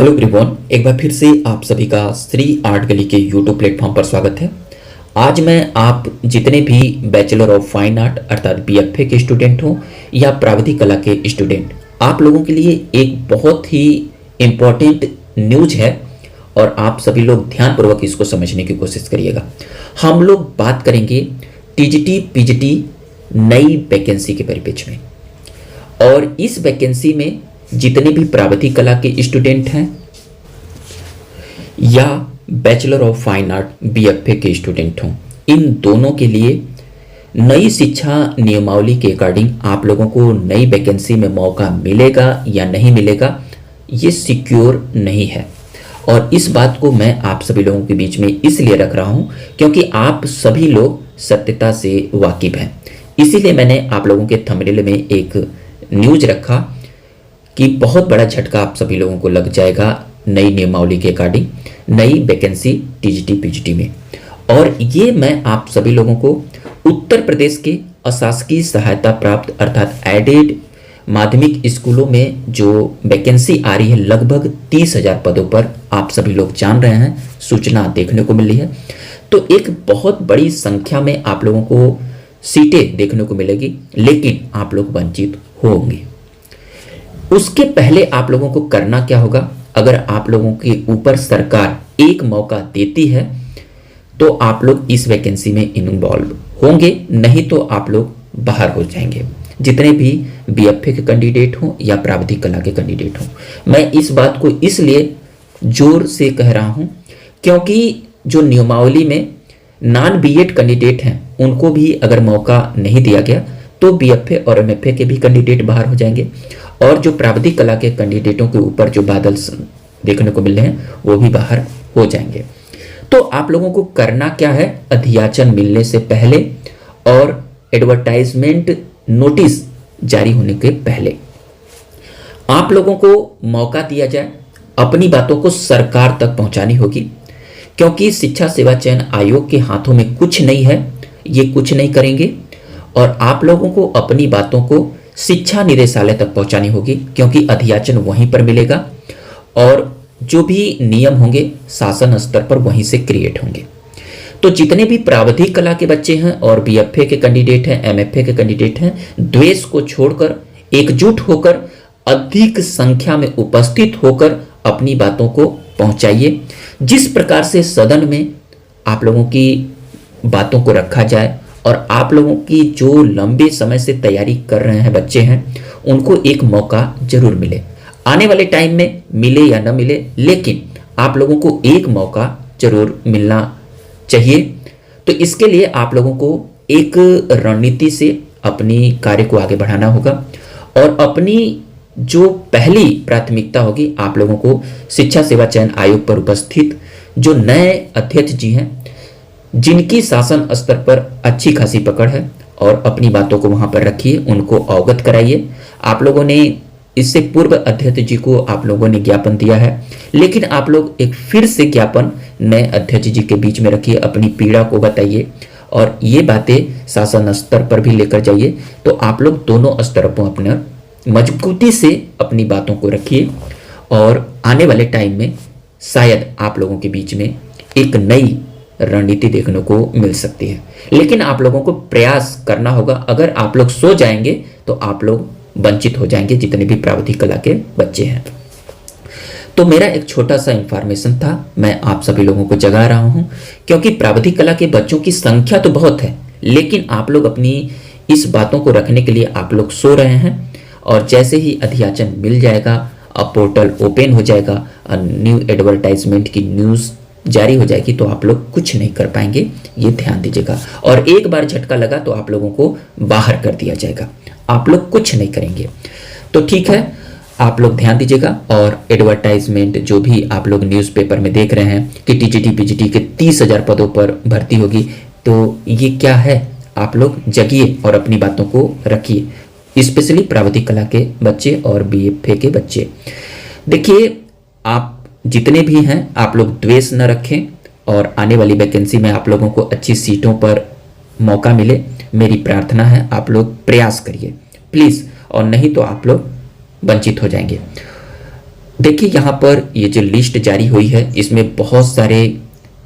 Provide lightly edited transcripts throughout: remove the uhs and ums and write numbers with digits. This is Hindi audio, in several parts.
हेलो एवरीवन, एक बार फिर से आप सभी का श्री आर्ट गली के यूट्यूब प्लेटफॉर्म पर स्वागत है। आज मैं आप जितने भी बैचलर ऑफ फाइन आर्ट अर्थात बीएफए के स्टूडेंट हो या प्राविधिक कला के स्टूडेंट, आप लोगों के लिए एक बहुत ही इम्पोर्टेंट न्यूज है और आप सभी लोग ध्यानपूर्वक इसको समझने की कोशिश करिएगा। हम लोग बात करेंगे टीजीटी पीजीटी नई वैकेंसी के परिप्रेक्ष्य में, और इस वैकेंसी में जितने भी प्राविधिक कला के स्टूडेंट हैं या bachelor of fine art BFA के स्टूडेंट हों, इन दोनों के लिए नई शिक्षा नियमावली के अकॉर्डिंग आप लोगों को नई वैकेंसी में मौका मिलेगा या नहीं मिलेगा, ये सिक्योर नहीं है। और इस बात को मैं आप सभी लोगों के बीच में इसलिए रख रहा हूं क्योंकि आप सभी लोग सत्यता से वाकिफ हैं। इसीलिए मैंने आप लोगों के थंबनेल में एक न्यूज रखा कि बहुत बड़ा झटका आप सभी लोगों को लग जाएगा नई नियमावली के अकॉर्डिंग नई वैकेंसी टीजीटी पीजीटी में। और ये मैं आप सभी लोगों को उत्तर प्रदेश के अशासकीय सहायता प्राप्त अर्थात एडेड माध्यमिक स्कूलों में जो वैकेंसी आ रही है, लगभग 30,000 पदों पर आप सभी लोग जान रहे हैं, सूचना देखने को मिल रही है। तो एक बहुत बड़ी संख्या में आप लोगों को सीटें देखने को मिलेगी, लेकिन आप लोग वंचित होंगे। उसके पहले आप लोगों को करना क्या होगा? अगर आप लोगों के ऊपर सरकार एक मौका देती है तो आप लोग इस वैकेंसी में इन्वॉल्व होंगे, नहीं तो आप लोग बाहर हो जाएंगे। जितने भी बीएफए के कैंडिडेट हों या प्राविधिक कला के कैंडिडेट हों, मैं इस बात को इसलिए जोर से कह रहा हूं क्योंकि जो नियमावली में नॉन बीएड कैंडिडेट हैं उनको भी अगर मौका नहीं दिया गया तो बीएफए और एमएफए के भी कैंडिडेट बाहर हो जाएंगे, और जो प्राविधिक कला के कैंडिडेटों के ऊपर जो बादल देखने को मिल रहे हैं वो भी बाहर हो जाएंगे। तो आप लोगों को करना क्या है? अधियाचन मिलने से पहले और एडवर्टाइजमेंट नोटिस जारी होने के पहले आप लोगों को मौका दिया जाए, अपनी बातों को सरकार तक पहुंचानी होगी, क्योंकि शिक्षा सेवा चयन आयोग के हाथों में कुछ नहीं है, ये कुछ नहीं करेंगे। और आप लोगों को अपनी बातों को शिक्षा निदेशालय तक पहुंचानी होगी, क्योंकि अधियाचन वहीं पर मिलेगा और जो भी नियम होंगे शासन स्तर पर वहीं से क्रिएट होंगे। तो जितने भी प्राविधिक कला के बच्चे हैं और बीएफए के कैंडिडेट हैं, एमएफए के कैंडिडेट हैं, द्वेष को छोड़कर एकजुट होकर अधिक संख्या में उपस्थित होकर अपनी बातों को पहुंचाइए। जिस प्रकार से सदन में आप लोगों की बातों को रखा जाए और आप लोगों की जो लंबे समय से तैयारी कर रहे हैं बच्चे हैं, उनको एक मौका जरूर मिले। आने वाले टाइम में मिले या न मिले, लेकिन आप लोगों को एक मौका जरूर मिलना चाहिए। तो इसके लिए आप लोगों को एक रणनीति से अपनी कार्य को आगे बढ़ाना होगा, और अपनी जो पहली प्राथमिकता होगी आप लोगों को शिक्षा सेवा चयन आयोग पर उपस्थित जो नए अध्यक्ष जी हैं, जिनकी शासन स्तर पर अच्छी खासी पकड़ है, और अपनी बातों को वहां पर रखिए, उनको अवगत कराइए। आप लोगों ने इससे पूर्व अध्यक्ष जी को आप लोगों ने ज्ञापन दिया है, लेकिन आप लोग एक फिर से ज्ञापन नए अध्यक्ष जी के बीच में रखिए, अपनी पीड़ा को बताइए और ये बातें शासन स्तर पर भी लेकर जाइए। तो आप लोग दोनों स्तरों पर अपने मजबूती से अपनी बातों को रखिए, और आने वाले टाइम में शायद आप लोगों के बीच में एक नई रणनीति देखने को मिल सकती है। लेकिन आप लोगों को प्रयास करना होगा। अगर आप लोग सो जाएंगे तो आप लोग वंचित हो जाएंगे, जितने भी प्राविधिक कला के बच्चे हैं। तो मेरा एक छोटा सा इंफॉर्मेशन था, मैं आप सभी लोगों को जगा रहा हूं, क्योंकि प्राविधिक कला के बच्चों की संख्या तो बहुत है, लेकिन आप लोग अपनी इस बातों को रखने के लिए आप लोग सो रहे हैं। और जैसे ही अधियाचन मिल जाएगा, अब पोर्टल ओपन हो जाएगा, न्यू एडवर्टाइजमेंट की न्यूज जारी हो जाएगी, तो आप लोग कुछ नहीं कर पाएंगे, ये ध्यान दीजिएगा। और एक बार झटका लगा तो आप लोगों को बाहर कर दिया जाएगा, आप लोग कुछ नहीं करेंगे। तो ठीक है, आप लोग ध्यान दीजिएगा। और एडवर्टाइजमेंट जो भी आप लोग न्यूज़पेपर में देख रहे हैं कि टीजीटी पीजीटी के 30,000 पदों पर भर्ती होगी, तो ये क्या है? आप लोग जगिए और अपनी बातों को रखिए, स्पेशली प्राविधिक कला के बच्चे और बीएफए के बच्चे। देखिए, आप जितने भी हैं आप लोग द्वेष न रखें, और आने वाली वैकेंसी में आप लोगों को अच्छी सीटों पर मौका मिले, मेरी प्रार्थना है। आप लोग प्रयास करिए प्लीज़, और नहीं तो आप लोग वंचित हो जाएंगे। देखिए यहाँ पर ये जो लिस्ट जारी हुई है इसमें बहुत सारे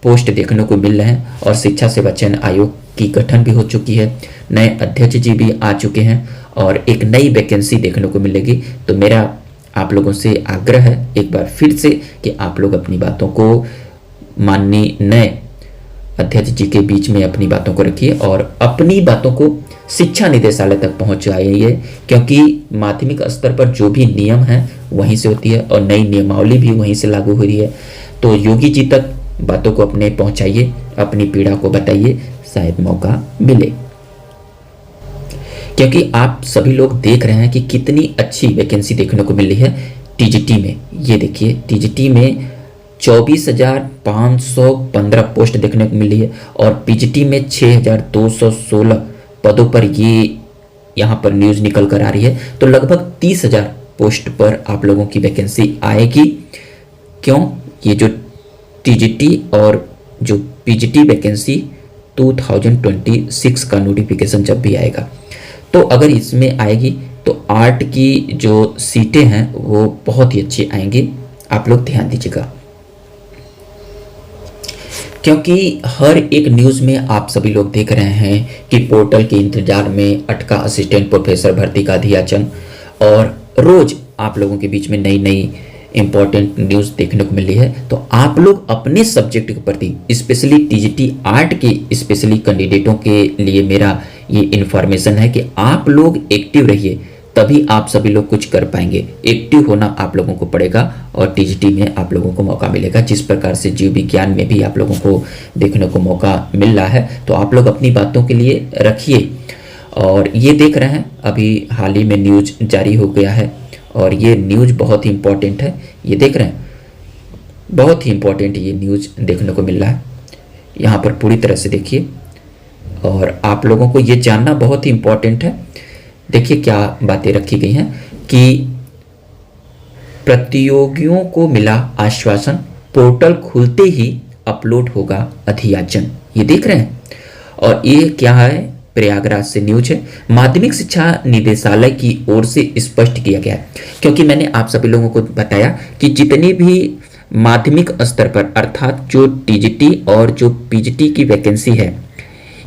पोस्ट देखने को मिल रहे हैं और शिक्षा सेवा चयन आयोग की गठन भी हो चुकी है, नए अध्यक्ष जी भी आ चुके हैं और एक नई वैकेंसी देखने को मिलेगी। तो मेरा आप लोगों से आग्रह है एक बार फिर से कि आप लोग अपनी बातों को माननीय नए अध्यक्ष जी के बीच में अपनी बातों को रखिए और अपनी बातों को शिक्षा निदेशालय तक पहुंचाइए, क्योंकि माध्यमिक स्तर पर जो भी नियम है वहीं से होती है और नई नियमावली भी वहीं से लागू हो रही है। तो योगी जी तक बातों को अपने पहुंचाइए, अपनी पीड़ा को बताइए, शायद मौका मिले। क्योंकि आप सभी लोग देख रहे हैं कि कितनी अच्छी वैकेंसी देखने को मिल रही है टीजीटी में। ये देखिए टीजीटी में 24,515 पोस्ट देखने को मिल रही है और पीजीटी में 6,216 पदों पर ये यहाँ पर न्यूज़ निकल कर आ रही है। तो लगभग 30,000 पोस्ट पर आप लोगों की वैकेंसी आएगी। क्यों? ये जो टीजीटी और जो पीजीटी वैकेंसी 2026 का नोटिफिकेशन जब भी आएगा तो अगर इसमें आएगी तो आर्ट की जो सीटें हैं वो बहुत ही अच्छी आएंगी। आप लोग ध्यान दीजिएगा, क्योंकि हर एक न्यूज़ में आप सभी लोग देख रहे हैं कि पोर्टल के इंतजार में अटका असिस्टेंट प्रोफेसर भर्ती का अध्याचन, और रोज आप लोगों के बीच में नई नई इंपॉर्टेंट न्यूज़ देखने को मिल रही है। तो आप लोग अपने सब्जेक्ट के प्रति, स्पेशली टीजीटी आर्ट के स्पेशली कैंडिडेटों के लिए मेरा ये इन्फॉर्मेशन है कि आप लोग एक्टिव रहिए, तभी आप सभी लोग कुछ कर पाएंगे। एक्टिव होना आप लोगों को पड़ेगा और टीजीटी में आप लोगों को मौका मिलेगा। जिस प्रकार से जीव विज्ञान में भी आप लोगों को देखने को मौका मिल रहा है, तो आप लोग अपनी बातों के लिए रखिए। और ये देख रहे हैं अभी हाल ही में न्यूज जारी हो गया है और ये न्यूज बहुत ही इंपॉर्टेंट है। ये देख रहे हैं, बहुत ही इंपॉर्टेंट ये न्यूज देखने को मिल रहा है। यहाँ पर पूरी तरह से देखिए और आप लोगों को ये जानना बहुत ही इंपॉर्टेंट है। देखिए क्या बातें रखी गई हैं कि प्रतियोगियों को मिला आश्वासन, पोर्टल खुलते ही अपलोड होगा अध्याचन। ये देख रहे हैं और ये क्या है, प्रयागराज से न्यूज है। माध्यमिक शिक्षा निदेशालय की ओर से स्पष्ट किया गया है, क्योंकि मैंने आप सभी लोगों को बताया कि जितनी भी माध्यमिक स्तर पर अर्थात जो टीजीटी और जो पीजीटी की वैकेंसी है,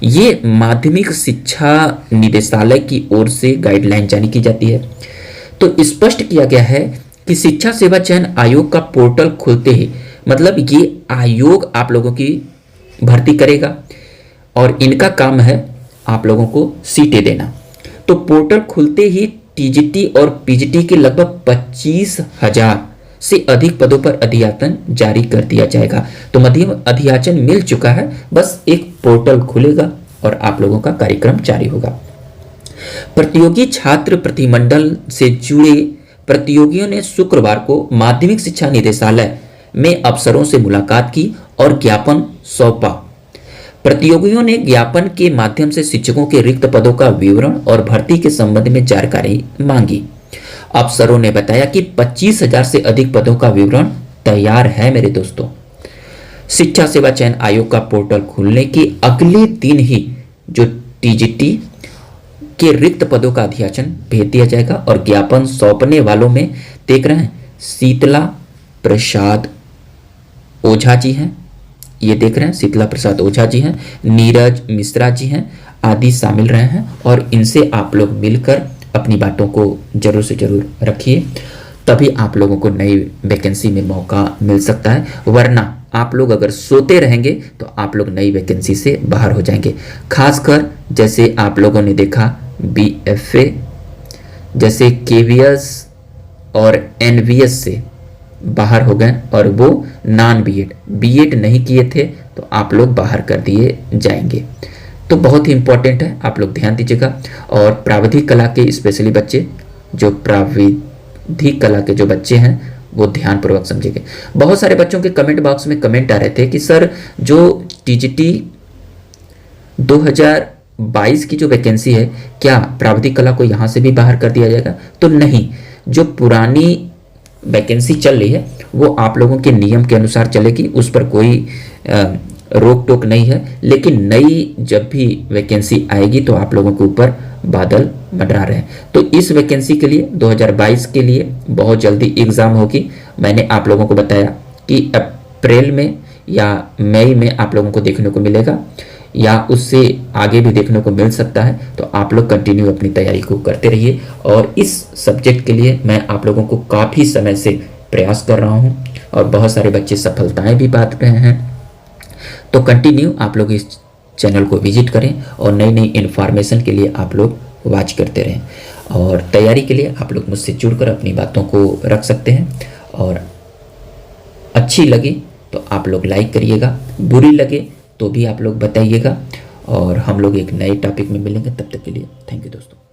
ये माध्यमिक शिक्षा निदेशालय की ओर से गाइडलाइन जारी की जाती है। तो स्पष्ट किया गया है कि शिक्षा सेवा चयन आयोग का पोर्टल खुलते ही, मतलब ये आयोग आप लोगों की भर्ती करेगा और इनका काम है आप लोगों को सीटें देना। तो पोर्टल खुलते ही टीजीटी और पीजीटी के लगभग 25,000 से अधिक पदों पर अध्याचन जारी कर दिया जाएगा। तो मध्यम अध्याचन मिल चुका है, बस एक पोर्टल खुलेगा और आप लोगों का कार्यक्रम जारी होगा। प्रतियोगी छात्र प्रतिमंडल से जुड़े प्रतियोगियों ने शुक्रवार को माध्यमिक शिक्षा निदेशालय में अफसरों से मुलाकात की और ज्ञापन सौंपा। प्रतियोगियों ने ज्ञापन के माध्यम से शिक्षकों के रिक्त पदों का विवरण और भर्ती के संबंध में जानकारी मांगी। अफसरों ने बताया कि 25,000 से अधिक पदों का विवरण तैयार है। मेरे दोस्तों, शिक्षा सेवा चयन आयोग का पोर्टल खुलने के अगले दिन ही जो टीजीटी के रिक्त पदों का अध्याचन भेज दिया जाएगा और ज्ञापन सौंपने वालों में देख रहे हैं शीतला प्रसाद ओझा जी हैं, ये देख रहे हैं शीतला प्रसाद ओझा जी हैं, नीरज मिश्रा जी हैं, आदि शामिल रहे हैं। और इनसे आप लोग मिलकर अपनी बातों को जरूर से जरूर रखिए, तभी आप लोगों को नई वैकेंसी में मौका मिल सकता है। वरना आप लोग अगर सोते रहेंगे तो आप लोग नई वैकेंसी से बाहर हो जाएंगे। खासकर जैसे आप लोगों ने देखा बीएफए, जैसे केवीएस और एनवीएस से बाहर हो गए और वो नॉन बीएड नहीं किए थे तो आप लोग बाहर कर दिए जाएंगे। तो बहुत ही इंपॉर्टेंट है, आप लोग ध्यान दीजिएगा। और प्राविधिक कला के स्पेशली बच्चे, जो प्राविधिक कला के जो बच्चे हैं वो ध्यानपूर्वक समझेंगे। बहुत सारे बच्चों के कमेंट बॉक्स में कमेंट आ रहे थे कि सर जो टीजीटी 2022 की जो वैकेंसी है, क्या प्राविधिक कला को यहाँ से भी बाहर कर दिया जाएगा? तो नहीं, जो पुरानी वैकेंसी चल रही है वो आप लोगों के नियम के अनुसार चलेगी, उस पर कोई रोक टोक नहीं है। लेकिन नई जब भी वैकेंसी आएगी तो आप लोगों के ऊपर बादल मंडरा रहे हैं। तो इस वैकेंसी के लिए 2022 के लिए बहुत जल्दी एग्ज़ाम होगी। मैंने आप लोगों को बताया कि अप्रैल में या मई में आप लोगों को देखने को मिलेगा या उससे आगे भी देखने को मिल सकता है। तो आप लोग कंटिन्यू अपनी तैयारी को करते रहिए। और इस सब्जेक्ट के लिए मैं आप लोगों को काफ़ी समय से प्रयास कर रहा हूँ और बहुत सारे बच्चे सफलताएं भी पा रहे हैं। तो कंटिन्यू आप लोग इस चैनल को विजिट करें और नई नई इन्फॉर्मेशन के लिए आप लोग वॉच करते रहें। और तैयारी के लिए आप लोग मुझसे जुड़कर अपनी बातों को रख सकते हैं। और अच्छी लगी तो आप लोग लाइक करिएगा, बुरी लगे तो भी आप लोग बताइएगा। और हम लोग एक नए टॉपिक में मिलेंगे, तब तक के लिए थैंक यू दोस्तों।